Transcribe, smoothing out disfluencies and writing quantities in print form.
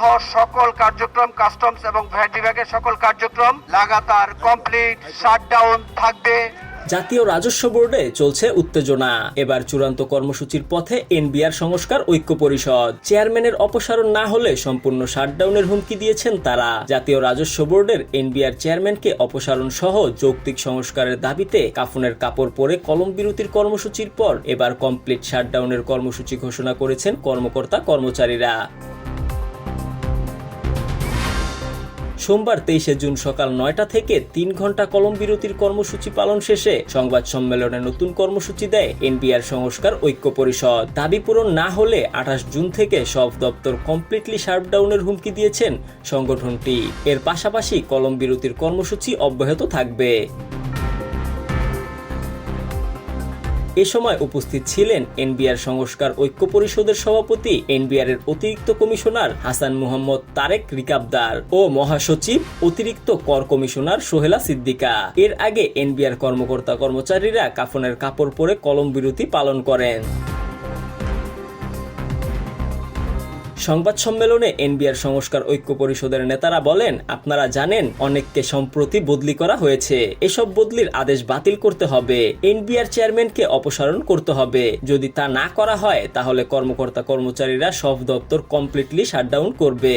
সহ সকল কার্যক্রম, কাস্টমস এবং ভ্যাট বিভাগের সকল কার্যক্রম লাগাতার কমপ্লিট শাটডাউন থাকবে। জাতীয় রাজস্ব বোর্ডে চলছে উত্তেজনা। এবার চূড়ান্ত কর্মসূচির পথে এনবিআর সংস্কার ঐক্য পরিষদ। চেয়ারম্যানের অপসারণ না হলে সম্পূর্ণ শাটডাউনের হুমকি দিয়েছেন তারা। জাতীয় রাজস্ব বোর্ডের এনবিআর চেয়ারম্যানকে অপসারণ সহ যৌক্তিক সংস্কারের দাবিতে কাফনের কাপড় পরে কলম বিরতির কর্মসূচির পর এবার কমপ্লিট শাটডাউনের কর্মসূচি ঘোষণা করেছেন কর্মকর্তা কর্মচারীরা। সোমবার 23 জুন সকাল 9টা থেকে 3 ঘন্টা কলম বিরতির কর্মসূচি পালন শেষে সংবাদ সম্মেলনে নতুন কর্মসূচি দেয় এনবিআর সংস্কার ঐক্য পরিষদ। দাবি পূরণ না হলে 28 জুন থেকে সব দপ্তর কমপ্লিটলি শাটডাউনের হুমকি দিয়েছেন সংগঠনটি। এর পাশাপাশি কলম বিরতির কর্মসূচি অব্যাহত থাকবে। এ সময় উপস্থিত ছিলেন এনবিআর সংস্কার ঐক্য পরিষদের সভাপতি, এনবিআর এর অতিরিক্ত কমিশনার হাসান মুহাম্মদ তারেক রিকাবদার ও মহাসচিব অতিরিক্ত কর কমিশনার সোহেলা সিদ্দিকা। এর আগে এনবিআর কর্মকর্তা কর্মচারীরা কাফনের কাপড় পরে কলম বিরতি পালন করেন। সংবাদ সম্মেলনে এনবিআর সংস্কার ঐক্য পরিষদের নেতারা বলেন, আপনারা জানেন অনেককে সম্প্রতি বদলি করা হয়েছে। এসব বদলির আদেশ বাতিল করতে হবে। এনবিআর চেয়ারম্যানকে অপসারণ করতে হবে। যদি তা না করা হয় তাহলে কর্মকর্তা কর্মচারীরা সব দপ্তর কমপ্লিটলি শাটডাউন করবে।